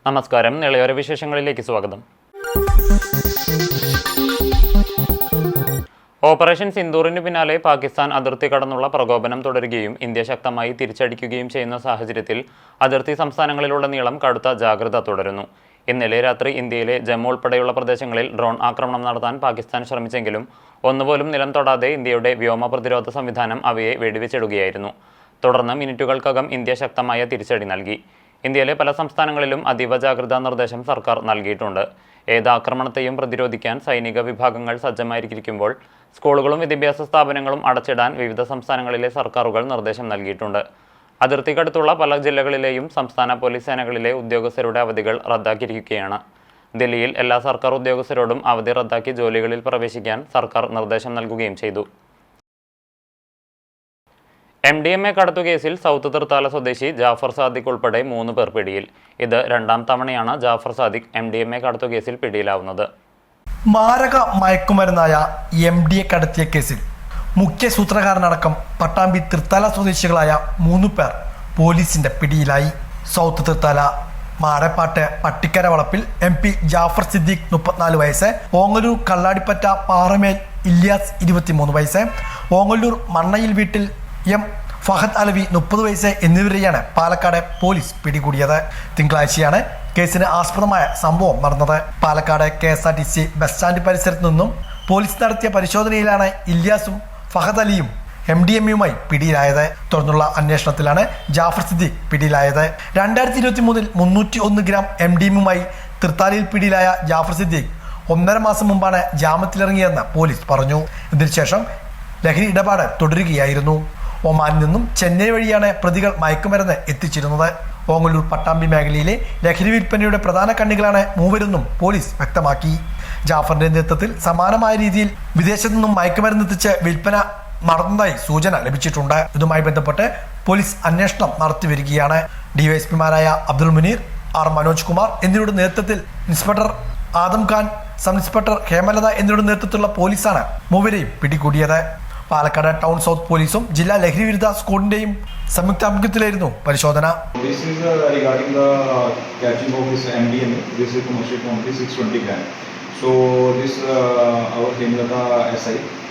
നമസ്കാരം. നിളയോര വിശേഷങ്ങളിലേക്ക് സ്വാഗതം. ഓപ്പറേഷൻ സിന്ദൂറിന് പിന്നാലെ പാകിസ്ഥാൻ അതിർത്തി കടന്നുള്ള പ്രകോപനം തുടരുകയും ഇന്ത്യ ശക്തമായി തിരിച്ചടിക്കുകയും ചെയ്യുന്ന സാഹചര്യത്തിൽ അതിർത്തി സംസ്ഥാനങ്ങളിലുടനീളം കടുത്ത ജാഗ്രത തുടരുന്നു. ഇന്നലെ രാത്രി ഇന്ത്യയിലെ ജമ്മു ഉൾപ്പെടെയുള്ള പ്രദേശങ്ങളിൽ ഡ്രോൺ ആക്രമണം നടത്താൻ പാകിസ്ഥാൻ ശ്രമിച്ചെങ്കിലും ഒന്നുപോലും നിലം തൊടാതെ ഇന്ത്യയുടെ വ്യോമ പ്രതിരോധ സംവിധാനം അവയെ വെടിവെച്ചിടുകയായിരുന്നു. തുടർന്ന് മിനിറ്റുകൾക്കകം ഇന്ത്യ ശക്തമായ തിരിച്ചടി നൽകി. ഇന്ത്യയിലെ പല സംസ്ഥാനങ്ങളിലും അതീവ ജാഗ്രതാ നിർദ്ദേശം സർക്കാർ നൽകിയിട്ടുണ്ട്. ഏത് ആക്രമണത്തെയും പ്രതിരോധിക്കാൻ സൈനിക വിഭാഗങ്ങൾ സജ്ജമായിരിക്കുമ്പോൾ സ്കൂളുകളും വിദ്യാഭ്യാസ സ്ഥാപനങ്ങളും അടച്ചിടാൻ വിവിധ സംസ്ഥാനങ്ങളിലെ സർക്കാരുകൾ നിർദ്ദേശം നൽകിയിട്ടുണ്ട്. അതിർത്തിക്കടുത്തുള്ള പല ജില്ലകളിലെയും സംസ്ഥാന പോലീസ് സേനകളിലെ ഉദ്യോഗസ്ഥരുടെ അവധികൾ റദ്ദാക്കിയിരിക്കുകയാണ്. ദില്ലിയിൽ എല്ലാ സർക്കാർ ഉദ്യോഗസ്ഥരോടും അവധി റദ്ദാക്കി ജോലികളിൽ പ്രവേശിക്കാൻ സർക്കാർ നിർദ്ദേശം നൽകുകയും ചെയ്തു. MDMA കടത്തുകേസിൽ സൗത്ത് തൃത്താല സ്വദേശി ജാഫർ സാദിഖ് ഉൾപ്പെടെ 3 പേർ പിടിയിൽ. ഇത് 2ാം തവണയാണ് ജാഫർ സാദിഖ് MDMA കടത്തുകേസിൽ പിടിയിലാവുന്നത്. മാരക മയക്കുമരുന്നായ MDA കടത്തിയ കേസിൽ മുഖ്യ സൂത്രധാരനടക്കം പട്ടാമ്പി തൃത്താല സ്വദേശികളായ 3 പേർ പോലീസിന്റെ പിടിയിലായി. സൗത്ത് തൃത്താല മാടപ്പാട്ട് പട്ടിക്കര വളപ്പിൽ MP ജാഫർ സിദ്ദീഖ് 34 വയസ്സ്, ഓങ്ങല്ലൂർ കള്ളാടിപ്പറ്റ പാറമേൽ ഇല്യാസ് 23 വയസ്സ്, ഓങ്ങല്ലൂർ മണ്ണയിൽ വീട്ടിൽ M ഫഹദ് അലവി 30 വയസ്സ് എന്നിവരെയാണ് പാലക്കാട് പോലീസ് പിടികൂടിയത്. തിങ്കളാഴ്ചയാണ് കേസിന് ആസ്പദമായ സംഭവം നടന്നത്. പാലക്കാട് KSRTC ബസ് സ്റ്റാൻഡ് പരിസരത്ത് നിന്നും പോലീസ് നടത്തിയ പരിശോധനയിലാണ് ഇല്യാസും ഫഹദ് അലിയും MDMAയുമായി പിടിയിലായത്. തുടർന്നുള്ള അന്വേഷണത്തിലാണ് ജാഫർ സിദ്ദീഖ് പിടിയിലായത്. 2023 301 ഗ്രാം MDMAയുമായി തൃത്താലയിൽ പിടിയിലായ ജാഫർ സിദ്ദീഖ് 1.5 മാസം മുമ്പാണ് ജാമ്യത്തിലിറങ്ങിയതെന്ന് പോലീസ് പറഞ്ഞു. ഇതിനുശേഷം ലഹരി ഇടപാട് തുടരുകയായിരുന്നു. ഒമാനിൽ നിന്നും ചെന്നൈ വഴിയാണ് പ്രതികൾ മയക്കുമരുന്ന് എത്തിച്ചിരുന്നത്. ഓങ്ങല്ലൂർ പട്ടാമ്പി മേഖലയിലെ ലഹരി വിൽപ്പനയുടെ പ്രധാന കണ്ണികളാണ് മൂവരെന്നും പോലീസ് വ്യക്തമാക്കി. ജാഫറിന്റെ നേതൃത്വത്തിൽ സമാനമായ രീതിയിൽ വിദേശത്തു നിന്നും മയക്കുമരുന്ന് എത്തിച്ച് വിൽപ്പന നടന്നതായി സൂചന ലഭിച്ചിട്ടുണ്ട്. ഇതുമായി ബന്ധപ്പെട്ട് പോലീസ് അന്വേഷണം നടത്തിവരികയാണ്. DYSPമാരായ അബ്ദുൾ മുനീർ, R മനോജ് കുമാർ എന്നിവരുടെ നേതൃത്വത്തിൽ inspector Adam Khan, sub inspector Hemalatha എന്നിവരുടെ നേതൃത്വത്തിലുള്ള പോലീസാണ് മൂവരെയും പിടികൂടിയത്. പാലക്കാട് ടൗൺ സൗത്ത് പോലീസും ജില്ലാ ലഹരി വിരുദ്ധ സ്ക്വാഡിന്റെയും സംയുക്താഭിമുഖ്യത്തിലായിരുന്നു പരിശോധന.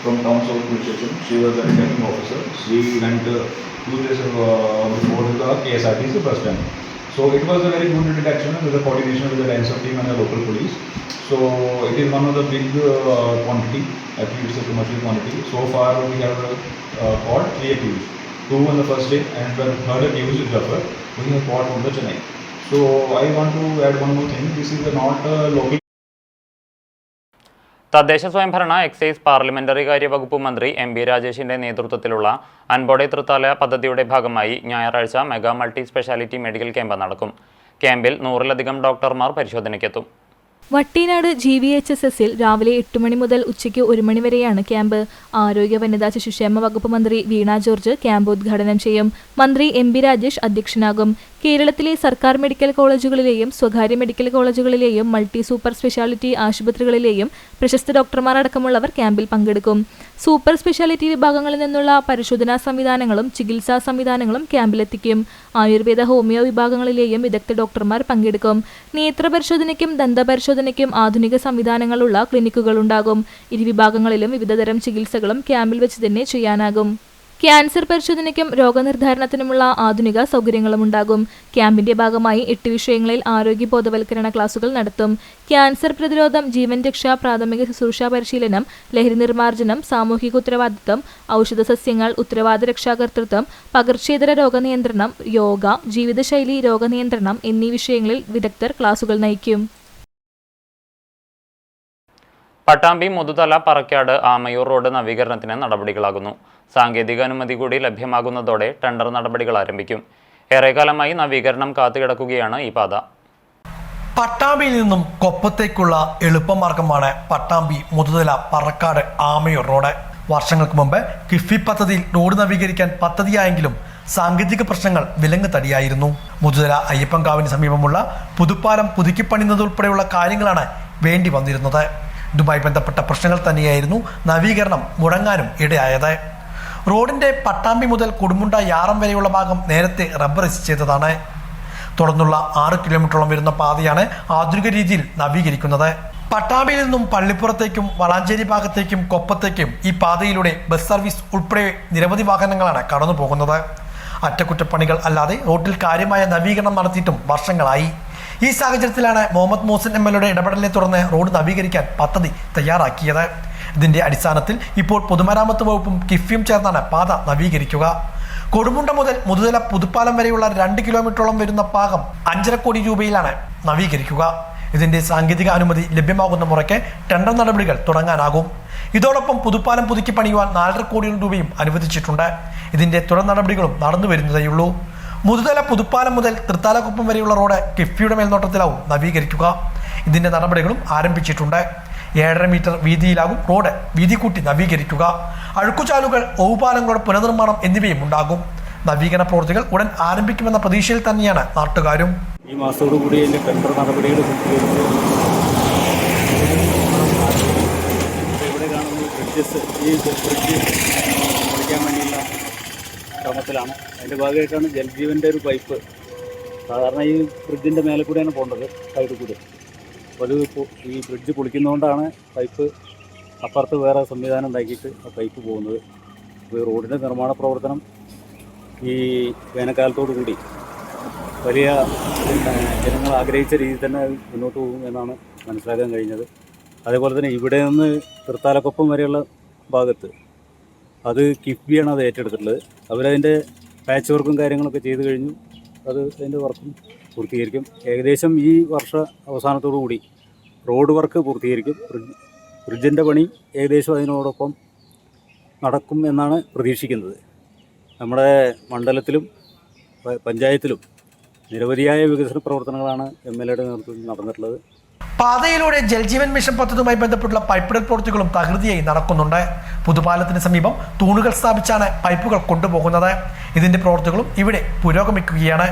From Town South Police Station, she was a returning officer. She went 2 days before to the KSRTC bus stand. So it was a very good detection with the coordination with the Ransom team and the local police. So it is one of the big quantity, actually it's a commercial quantity. So far we have caught 3 accused, 2 on the first day and the third accused is Jafar, we have caught from the Chennai. So I want to add one more thing, this is not a local. തദ്ദേശ സ്വയംഭരണ excise parliamentary കാര്യ വകുപ്പ് മന്ത്രി MB രാജേഷിന്റെ നേതൃത്വത്തിലുള്ള അൻപോടെ തൃത്താല പദ്ധതിയുടെ ഭാഗമായി ഞായറാഴ്ച mega multi speciality medical camp നടക്കും. ക്യാമ്പിൽ 100-ലധികം ഡോക്ടർമാർ പരിശോധനയ്ക്കെത്തും. വട്ടിനാട് GVHSSൽ രാവിലെ 8 മണി മുതൽ ഉച്ചയ്ക്ക് 1 മണി വരെയാണ് ക്യാമ്പ്. ആരോഗ്യ വനിതാ ശിശുക്ഷേമ വകുപ്പ് മന്ത്രി വീണ ജോർജ് ക്യാമ്പ് ഉദ്ഘാടനം ചെയ്യും. മന്ത്രി MB രാജേഷ് അധ്യക്ഷനാകും. കേരളത്തിലെ സർക്കാർ മെഡിക്കൽ കോളേജുകളിലെയും സ്വകാര്യ മെഡിക്കൽ കോളേജുകളിലെയും മൾട്ടി സൂപ്പർ സ്പെഷ്യാലിറ്റി ആശുപത്രികളിലെയും പ്രശസ്ത ഡോക്ടർമാർ അടക്കമുള്ളവർ ക്യാമ്പിൽ പങ്കെടുക്കും. സൂപ്പർ സ്പെഷ്യാലിറ്റി വിഭാഗങ്ങളിൽ നിന്നുള്ള പരിശോധനാ സംവിധാനങ്ങളും ചികിത്സാ സംവിധാനങ്ങളും ക്യാമ്പിലെത്തിക്കും. ആയുർവേദ ഹോമിയോ വിഭാഗങ്ങളിലെയും വിദഗ്ധ ഡോക്ടർമാർ പങ്കെടുക്കും. നേത്രപരിശോധനയ്ക്കും ദന്തപരിശോധനയ്ക്കും ആധുനിക സംവിധാനങ്ങളുള്ള ക്ലിനിക്കുകൾ ഉണ്ടാകും. ഇരു വിഭാഗങ്ങളിലും വിവിധതരം ചികിത്സകളും ക്യാമ്പിൽ വെച്ച് തന്നെ ചെയ്യാനാകും. ക്യാൻസർ പരിശോധനയ്ക്കും രോഗനിർധാരണത്തിനുമുള്ള ആധുനിക സൗകര്യങ്ങളും ഉണ്ടാകും. ക്യാമ്പിന്റെ ഭാഗമായി 8 വിഷയങ്ങളിൽ ആരോഗ്യ ബോധവൽക്കരണ ക്ലാസുകൾ നടത്തും. ക്യാൻസർ പ്രതിരോധം, ജീവൻ രക്ഷ, പ്രാഥമിക ശുശ്രൂഷ പരിശീലനം, ലഹരി നിർമ്മാർജ്ജനം, സാമൂഹിക ഉത്തരവാദിത്തം, ഔഷധ സസ്യങ്ങൾ, ഉത്തരവാദ രക്ഷാകർതൃത്വം, പകർച്ചേതര രോഗനിയന്ത്രണം, യോഗ, ജീവിതശൈലി രോഗനിയന്ത്രണം എന്നീ വിഷയങ്ങളിൽ വിദഗ്ധർ ക്ലാസുകൾ നയിക്കും. പട്ടാമ്പി മുതുതല പറക്കാട് ആമയൂർ റോഡ് നവീകരണത്തിന് നടപടികളാകുന്നു. സാങ്കേതിക അനുമതി കൂടി ലഭ്യമാകുന്നതോടെ ടെൻഡർ നടപടികൾ ആരംഭിക്കും. ഏറെക്കാലമായി നവീകരണം കാത്തുകിടക്കുകയാണ് ഈ പാത. പട്ടാമ്പിയിൽ നിന്നും കൊപ്പത്തേക്കുള്ള എളുപ്പമാർഗമാണ് പട്ടാമ്പി മുതുതല പറക്കാട് ആമയൂർ റോഡ്. വർഷങ്ങൾക്ക് മുമ്പ് കിഫ്ബി പദ്ധതിയിൽ റോഡ് നവീകരിക്കാൻ പദ്ധതിയായെങ്കിലും സാങ്കേതിക പ്രശ്നങ്ങൾ വിലങ്ങ് തടിയായിരുന്നു. മുതുതല അയ്യപ്പൻകാവിന് സമീപമുള്ള പുതുപ്പാലം പുതുക്കിപ്പണിയുന്നതുൾപ്പെടെയുള്ള കാര്യങ്ങളാണ് വേണ്ടി വന്നിരുന്നത്. ഇതുമായി ബന്ധപ്പെട്ട പ്രശ്നങ്ങൾ തന്നെയായിരുന്നു നവീകരണം മുടങ്ങാനും ഇടയായത്. റോഡിന്റെ പട്ടാമ്പി മുതൽ കൊടുമുണ്ട യാറം വരെയുള്ള ഭാഗം നേരത്തെ റബ്ബറൈസ് ചെയ്തതാണ്. തുടർന്നുള്ള 6 കിലോമീറ്ററോളം വരുന്ന പാതയാണ് ആധുനിക രീതിയിൽ നവീകരിക്കുന്നത്. പട്ടാമ്പിയിൽ നിന്നും പള്ളിപ്പുറത്തേക്കും വളാഞ്ചേരി ഭാഗത്തേക്കും കൊപ്പത്തേക്കും ഈ പാതയിലൂടെ ബസ് സർവീസ് ഉൾപ്പെടെ നിരവധി വാഹനങ്ങളാണ് കടന്നു പോകുന്നത്. അറ്റകുറ്റപ്പണികൾ അല്ലാതെ റോഡിൽ കാര്യമായ നവീകരണം നടത്തിയിട്ടും വർഷങ്ങളായി. ഈ സാഹചര്യത്തിലാണ് മുഹമ്മദ് മോഹസിൻ MLAയുടെ ഇടപെടലിനെ തുടർന്ന് റോഡ് നവീകരിക്കാൻ പദ്ധതി തയ്യാറാക്കിയത്. ഇതിന്റെ അടിസ്ഥാനത്തിൽ ഇപ്പോൾ പൊതുമരാമത്ത് വകുപ്പും കിഫ്ബിയും ചേർന്നാണ് പാത നവീകരിക്കുക. കൊടുമുണ്ട മുതൽ മുതുതല പുതുപ്പാലം വരെയുള്ള 2 കിലോമീറ്ററോളം വരുന്ന ഭാഗം 5.5 കോടി രൂപയിലാണ് നവീകരിക്കുക. ഇതിന്റെ സാങ്കേതിക അനുമതി ലഭ്യമാകുന്ന മുറയ്ക്ക് ടെൻഡർ നടപടികൾ തുടങ്ങാനാകും. ഇതോടൊപ്പം പുതുപ്പാലം പുതുക്കി പണിയുവാൻ 4.5 കോടി രൂപയും അനുവദിച്ചിട്ടുണ്ട്. ഇതിന്റെ തുടർ നടപടികളും നടന്നു വരുന്നതേയുള്ളൂ. മുതുതല പുതുപ്പാലം മുതൽ തൃത്താലക്കുപ്പം വരെയുള്ള റോഡ് കിഫ്ബിയുടെ മേൽനോട്ടത്തിലാവും നവീകരിക്കുക. ഇതിന്റെ നടപടികളും ആരംഭിച്ചിട്ടുണ്ട്. 7.5 മീറ്റർ വീതിയിലാകും റോഡ് വീതി കൂട്ടി നവീകരിക്കുക. അഴുക്കുചാലുകൾ, ഓവുപാലങ്ങളുടെ പുനർനിർമ്മാണം എന്നിവയും ഉണ്ടാകും. നവീകരണ പ്രവൃത്തികൾ ഉടൻ ആരംഭിക്കുമെന്ന പ്രതീക്ഷയിൽ തന്നെയാണ് നാട്ടുകാരും. ഈ മാസത്തോടുകൂടി അതിൻ്റെ ടെൻഡർ നടപടികൾ പൂർത്തീകരിച്ച് ഇവിടെ കാണുന്ന ബ്രിഡ്ജസ് ഈ ബ്രിഡ്ജ് പൊളിക്കാൻ വേണ്ടിയുള്ള ശ്രമത്തിലാണ്. അതിൻ്റെ ഭാഗമായിട്ടാണ് ജൽജീവൻ്റെ ഒരു പൈപ്പ് സാധാരണ ഈ ബ്രിഡ്ജിൻ്റെ മേലെ കൂടെയാണ് പോകേണ്ടത്, സൈഡിൽ കൂടി. അപ്പോൾ അത് ഈ ബ്രിഡ്ജ് പൊളിക്കുന്നതുകൊണ്ടാണ് പൈപ്പ് അപ്പുറത്ത് വേറെ സംവിധാനം ഉണ്ടാക്കിയിട്ട് ആ പൈപ്പ് പോകുന്നത്. അപ്പോൾ ഈ റോഡിൻ്റെ നിർമ്മാണ പ്രവർത്തനം ഈ വേനൽക്കാലത്തോടു കൂടി വലിയ ജനങ്ങൾ ആഗ്രഹിച്ച രീതിയിൽ തന്നെ മുന്നോട്ട് പോകും എന്നാണ് മനസ്സിലാക്കാൻ കഴിഞ്ഞത്. അതേപോലെ തന്നെ ഇവിടെ നിന്ന് തൃത്താലക്കൊപ്പം വരെയുള്ള ഭാഗത്ത് അത് കിഫ്ബിയാണ് അത് ഏറ്റെടുത്തിട്ടുള്ളത്. അവരതിൻ്റെ പാച്ച് വർക്കും കാര്യങ്ങളൊക്കെ ചെയ്ത് കഴിഞ്ഞു. അത് അതിൻ്റെ വർക്കും പൂർത്തീകരിക്കും. ഏകദേശം ഈ വർഷ അവസാനത്തോടു കൂടി റോഡ് വർക്ക് പൂർത്തീകരിക്കും. ബ്രിഡ്ജിൻ്റെ പണി ഏകദേശം അതിനോടൊപ്പം നടക്കും എന്നാണ് പ്രതീക്ഷിക്കുന്നത്. നമ്മുടെ മണ്ഡലത്തിലും പഞ്ചായത്തിലും നിരവധിയായ വികസന പ്രവർത്തനങ്ങളാണ് MLAയുടെ നേതൃത്വത്തിൽ നടന്നിട്ടുള്ളത്. പാതയിലൂടെ ജൽജീവൻ മിഷൻ പദ്ധതിയുമായി ബന്ധപ്പെട്ടുള്ള പൈപ്പിടൽ പ്രവൃത്തികളും തകൃതിയായി നടക്കുന്നുണ്ട്. പുതുപാലത്തിന് സമീപം തൂണുകൾ സ്ഥാപിച്ചാണ് പൈപ്പുകൾ കൊണ്ടുപോകുന്നത്. ഇതിന്റെ പ്രവൃത്തികളും ഇവിടെ പുരോഗമിക്കുകയാണ്.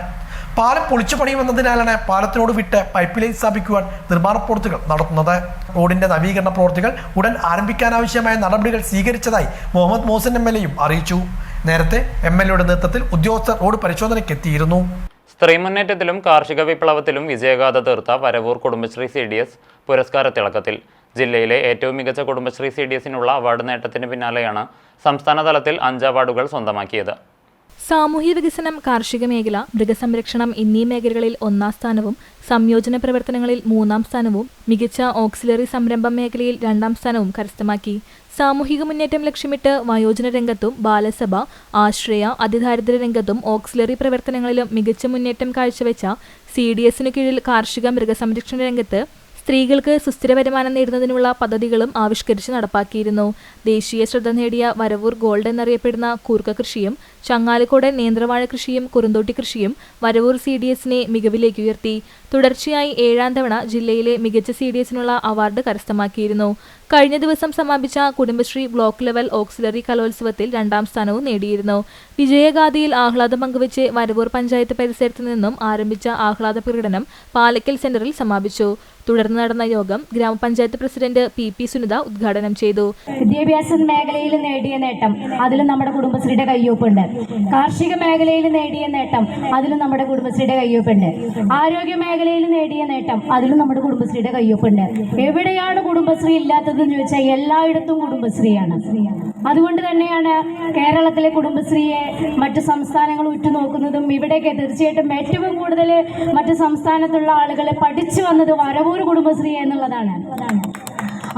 പാലം പൊളിച്ചു പണിയുമെന്നതിനാലാണ് പാലത്തിനോട് വിട്ട് പൈപ്പ് ലൈൻ സ്ഥാപിക്കുവാൻ നിർമ്മാണ പ്രവൃത്തികൾ നടത്തുന്നത്. റോഡിന്റെ നവീകരണ പ്രവൃത്തികൾ ഉടൻ ആരംഭിക്കാനാവശ്യമായ നടപടികൾ സ്വീകരിച്ചതായി മുഹമ്മദ് മോഹസിൻ MLAയും അറിയിച്ചു. നേരത്തെ MLAയുടെ നേതൃത്വത്തിൽ ഉദ്യോഗസ്ഥർ റോഡ് പരിശോധനയ്ക്ക് എത്തിയിരുന്നു. സ്ത്രീ മുന്നേറ്റത്തിലും കാർഷിക വിപ്ലവത്തിലും വിജയഗാഥ തീർത്ത വരവൂർ കുടുംബശ്രീ CDS പുരസ്കാര തിളക്കത്തിൽ. ജില്ലയിലെ ഏറ്റവും മികച്ച കുടുംബശ്രീ CDSനുള്ള അവാർഡ് നേട്ടത്തിന് പിന്നാലെയാണ് സംസ്ഥാന തലത്തിൽ 5 അവാർഡുകൾ സ്വന്തമാക്കിയത്. സാമൂഹ്യ വികസനം, കാർഷിക മേഖല, മൃഗസംരക്ഷണം എന്നീ മേഖലകളിൽ 1-ാം സ്ഥാനവും സംയോജന പ്രവർത്തനങ്ങളിൽ 3-ാം സ്ഥാനവും മികച്ച ഓക്സിലറി സംരംഭം മേഖലയിൽ 2-ാം സ്ഥാനവും കരസ്ഥമാക്കി. സാമൂഹിക മുന്നേറ്റം ലക്ഷ്യമിട്ട് വയോജന രംഗത്തും ബാലസഭ, ആശ്രയ, അതിദാരിദ്ര്യ രംഗത്തും ഓക്സിലറി പ്രവർത്തനങ്ങളിലും മികച്ച മുന്നേറ്റം കാഴ്ചവെച്ച CDSനു കീഴിൽ കാർഷിക മൃഗസംരക്ഷണ രംഗത്ത് സ്ത്രീകൾക്ക് സുസ്ഥിര വരുമാനം നേടുന്നതിനുള്ള പദ്ധതികളും ആവിഷ്കരിച്ച് നടപ്പാക്കിയിരുന്നു. ദേശീയ ശ്രദ്ധ നേടിയ വരവൂർ ഗോൾഡ് എന്നറിയപ്പെടുന്ന കൂർക്ക കൃഷിയും ചങ്ങാലക്കോട് നേന്ത്രവാഴ കൃഷിയും കുറുന്തോട്ടി കൃഷിയും വരവൂർ CDSനെ മികവിലേക്ക് ഉയർത്തി. തുടർച്ചയായി 7-ാം തവണ ജില്ലയിലെ മികച്ച CDSനുള്ള അവാർഡ് കരസ്ഥമാക്കിയിരുന്നു. കഴിഞ്ഞ ദിവസം സമാപിച്ച കുടുംബശ്രീ ബ്ലോക്ക് ലെവൽ ഓക്സിലറി കലോത്സവത്തിൽ 2-ാം സ്ഥാനവും നേടിയിരുന്നു. വിജയഗാഥയിൽ ആഹ്ലാദം പങ്കുവച്ച് വരവൂർ പഞ്ചായത്ത് പരിസരത്ത് നിന്നും ആരംഭിച്ച ആഹ്ലാദ പ്രകടനം പാലക്കൽ സെന്ററിൽ സമാപിച്ചു. തുടർന്ന് നടന്ന യോഗം ഗ്രാമപഞ്ചായത്ത് പ്രസിഡന്റ് PP സുനിത ഉദ്ഘാടനം ചെയ്തു. വിദ്യാഭ്യാസ മേഖലയിൽ നേടിയ നേട്ടം അതിലും നമ്മുടെ കുടുംബശ്രീയുടെ കയ്യൊപ്പുണ്ട്. കാർഷിക മേഖലയിൽ നേടിയ നേട്ടം അതിലും നമ്മുടെ കുടുംബശ്രീയുടെ കയ്യൊപ്പുണ്ട്. ആരോഗ്യ മേഖലയിൽ നേടിയ നേട്ടം അതിലും നമ്മുടെ കുടുംബശ്രീയുടെ കയ്യൊപ്പുണ്ട്. എവിടെയാണ് കുടുംബശ്രീ ഇല്ലാത്തതെന്ന് ചോദിച്ചാൽ എല്ലായിടത്തും കുടുംബശ്രീയാണ്. അതുകൊണ്ട് തന്നെയാണ് കേരളത്തിലെ കുടുംബശ്രീയെ മറ്റു സംസ്ഥാനങ്ങൾ ഉറ്റുനോക്കുന്നതും. ഇവിടേക്ക് തീർച്ചയായിട്ടും ഏറ്റവും കൂടുതൽ മറ്റു സംസ്ഥാനത്തുള്ള ആളുകൾ പഠിച്ചു വന്നത് വരവൂർ കുടുംബശ്രീ എന്നുള്ളതാണ്.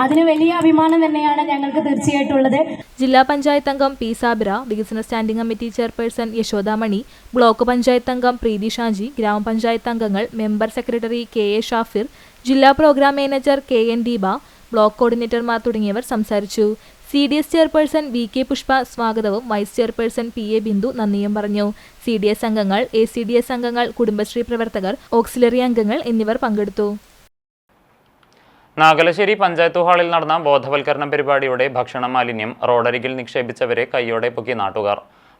അതിന് വലിയ അഭിമാനം തന്നെയാണ് ഞങ്ങൾക്ക് തീർച്ചയായിട്ടും ഉള്ളത്. ജില്ലാ പഞ്ചായത്ത് അംഗം P സാബിറ, വികസന standing committee chairperson Yashodamani, block panchayat അംഗം പ്രീതി ഷാജി, ഗ്രാമപഞ്ചായത്ത് അംഗങ്ങൾ, മെമ്പർ സെക്രട്ടറി KA ഷാഫിർ, ജില്ലാ program manager KN Deepa, block കോർഡിനേറ്റർമാർ തുടങ്ങിയവർ സംസാരിച്ചു. CDS ചെയർപേഴ്സൺ VK പുഷ്പ സ്വാഗതവും വൈസ് ചെയർപേഴ്സൺ PA ബിന്ദു നന്ദിയും പറഞ്ഞു. CDS അംഗങ്ങൾ, ACDS അംഗങ്ങൾ, കുടുംബശ്രീ പ്രവർത്തകർ, ഓക്സിലറി അംഗങ്ങൾ എന്നിവർ പങ്കെടുത്തു. നാഗലശ്ശേരി പഞ്ചായത്ത് ഹാളിൽ നടന്ന ബോധവൽക്കരണ പരിപാടിയുടെ ഭക്ഷണ മാലിന്യം റോഡരികിൽ നിക്ഷേപിച്ചവരെ കൈയോടെ പൊക്കി നാട്ടുകാർ.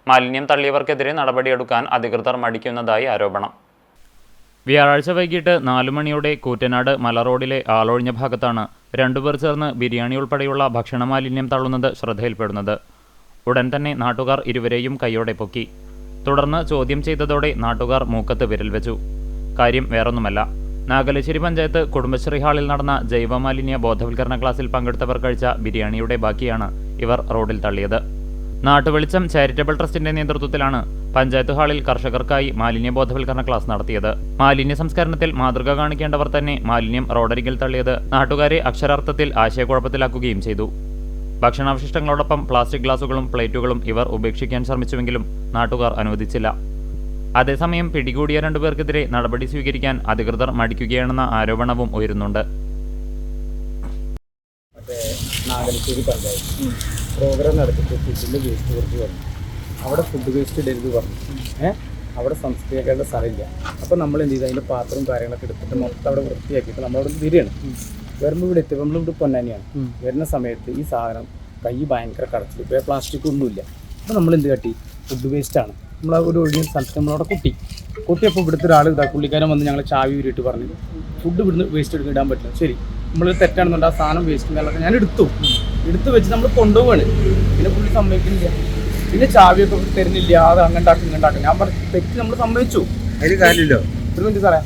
മാലിന്യം തള്ളിയവർക്കെതിരെ നടപടിയെടുക്കാൻ അധികൃതർ മടിക്കുന്നതായി ആരോപണം. വ്യാഴാഴ്ച വൈകിട്ട് 4 മണിയോടെ കൂറ്റനാട് മല റോഡിലെ ആളൊഴിഞ്ഞ ഭാഗത്താണ് രണ്ടുപേർ ചേർന്ന് ബിരിയാണി ഉൾപ്പെടെയുള്ള ഭക്ഷണ മാലിന്യം തള്ളുന്നത് ശ്രദ്ധയിൽപ്പെടുന്നത്. ഉടൻ തന്നെ നാട്ടുകാർ ഇരുവരെയും കൈയോടെ പൊക്കി. തുടർന്ന് ചോദ്യം ചെയ്തതോടെ നാട്ടുകാർ മൂക്കത്ത് വിരൽ വെച്ചു. കാര്യം വേറൊന്നുമല്ല, നാഗലശ്ശേരി പഞ്ചായത്ത് കുടുംബശ്രീ ഹാളിൽ നടന്ന ജൈവമാലിന്യ ബോധവൽക്കരണ ക്ലാസ്സിൽ പങ്കെടുത്തവർ കഴിച്ച ബിരിയാണിയുടെ ബാക്കിയാണ് ഇവർ റോഡിൽ തള്ളിയത്. നാട്ടുവെളിച്ചം ചാരിറ്റബിൾ ട്രസ്റ്റിന്റെ നേതൃത്വത്തിലാണ് പഞ്ചായത്ത് ഹാളിൽ കർഷകർക്കായി മാലിന്യ ബോധവൽക്കരണ ക്ലാസ് നടത്തിയത്. മാലിന്യ സംസ്കരണത്തിൽ മാതൃക കാണിക്കേണ്ടവർ തന്നെ മാലിന്യം റോഡരികിൽ തള്ളിയത് നാട്ടുകാരെ അക്ഷരാർത്ഥത്തിൽ ആശയക്കുഴപ്പത്തിലാക്കുകയും ചെയ്തു. ഭക്ഷണാവശിഷ്ടങ്ങളോടൊപ്പം പ്ലാസ്റ്റിക് ഗ്ലാസുകളും പ്ലേറ്റുകളും ഇവർ ഉപേക്ഷിക്കാൻ ശ്രമിച്ചുവെങ്കിലും നാട്ടുകാർ അനുവദിച്ചില്ല. അതേസമയം പിടികൂടിയ രണ്ടുപേർക്കെതിരെ നടപടി സ്വീകരിക്കാൻ അധികൃതർ മടിക്കുകയാണെന്ന ആരോപണവും ഉയരുന്നുണ്ട്. നാഗലശ്ശേരി പഞ്ചായത്ത് പ്രോഗ്രാം നടത്തിയിട്ട് ഫുഡിൻ്റെ വേസ്റ്റ് കുറച്ച് പറഞ്ഞു. അവിടെ ഫുഡ് വേസ്റ്റ് ഇടരുത് പറഞ്ഞു. അവിടെ സംസ്കരിക്കേണ്ട സ്ഥലമില്ല. അപ്പോൾ നമ്മൾ എന്ത് ചെയ്തു, അതിൻ്റെ പാത്രവും കാര്യങ്ങളൊക്കെ എടുത്തിട്ട് മൊത്തം അവിടെ വൃത്തിയാക്കിയിട്ട് നമ്മളവിടെ വരികയാണ്. വരുമ്പോൾ ഇവിടെ എത്തി നമ്മളിവിടെ പൊന്നാനിയാണ്. വരുന്ന സമയത്ത് ഈ സാധനം കൈ ഭയങ്കര കടച്ചിൽ, ഇപ്പോൾ പ്ലാസ്റ്റിക് ഒന്നുമില്ല. അപ്പോൾ നമ്മൾ എന്ത് കാട്ടി, ഫുഡ് വേസ്റ്റാണ് നമ്മൾ ഒരു ഒഴിഞ്ഞ സ്ഥലത്ത് നമ്മളവിടെ കൂട്ടിയപ്പോൾ ഇവിടുത്തെ ഒരാൾ പുള്ളിക്കാരൻ വന്ന് ഞങ്ങൾ ചാവി ഊരിയിട്ട് പറഞ്ഞു ഫുഡ് ഇവിടുന്ന് വേസ്റ്റ് എടുക്കാൻ ഇടാൻ പറ്റില്ല. ശരി, നമ്മൾ തെറ്റാണെന്നുണ്ട്, ആ സാധനം വേസ്റ്റ് കാര്യങ്ങളൊക്കെ ഞാൻ എടുത്ത് വെച്ച് നമ്മൾ കൊണ്ടുപോവാണ്. പിന്നെ പുള്ളി സമ്മതിക്കുന്നില്ല, പിന്നെ ചാവിയൊക്കെ തരുന്നില്ല, അത് അങ്ങണ്ടാക്കും. ഞാൻ പറഞ്ഞു തെറ്റ് നമ്മൾ സമ്മതിച്ചു, അതിൽ കാര്യമില്ലോ. ഒരു മിനിറ്റ് സാറേ,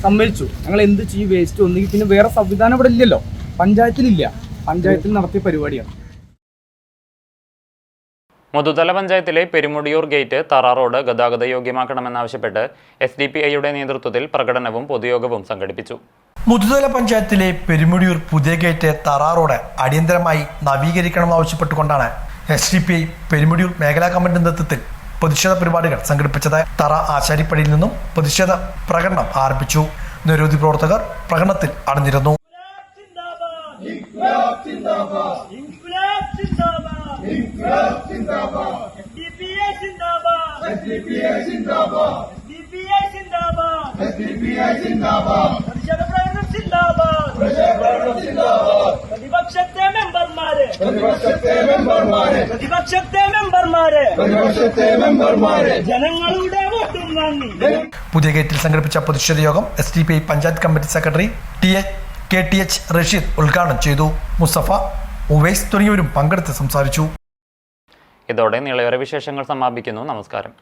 സമ്മതിച്ചു. ഞങ്ങൾ എന്ത് ചെയ്യും, വേസ്റ്റ് ഒന്നുകിൽ പിന്നെ വേറെ സംവിധാനം ഇവിടെ ഇല്ലല്ലോ, പഞ്ചായത്തിലില്ല, പഞ്ചായത്തിൽ നടത്തിയ പരിപാടിയാണ്. മുതുതല പഞ്ചായത്തിലെ പെരുമുടിയൂർ ഗേറ്റ് തറ റോഡ് ഗതാഗത യോഗ്യമാക്കണമെന്നാവശ്യപ്പെട്ട് SDPIയുടെ നേതൃത്വത്തിൽ പ്രകടനവും പൊതുയോഗവും സംഘടിപ്പിച്ചു. മുതുതല പഞ്ചായത്തിലെ പെരുമുടിയൂർ പുതിയ ഗേറ്റ് തറ റോഡ് അടിയന്തരമായി നവീകരിക്കണമെന്നാവശ്യപ്പെട്ടുകൊണ്ടാണ് SDPI പെരുമുടിയൂർ മേഖലാ കമ്മിറ്റി നേതൃത്വത്തിൽ പ്രതിഷേധ പരിപാടികൾ സംഘടിപ്പിച്ചത്. തറ ആശാരിപ്പടിയിൽ നിന്നും പ്രതിഷേധ പ്രകടനം ആരംഭിച്ചു. നിരവധി പ്രവർത്തകർ പ്രകടനത്തിൽ അണിനിരന്നു. പുതിയ ഗേറ്റിൽ സംഘടിപ്പിച്ച പ്രതിഷേധ യോഗം SDPI panchayat committee secretary KTH Rasheed ഉദ്ഘാടനം ചെയ്തു. മുസ്തഫ, ഉവൈസ് തുടങ്ങിയവരും പങ്കെടുത്ത് സംസാരിച്ചു. ഇതോടെ നിളയോര വിശേഷങ്ങൾ സമാപിക്കുന്നു. നമസ്കാരം.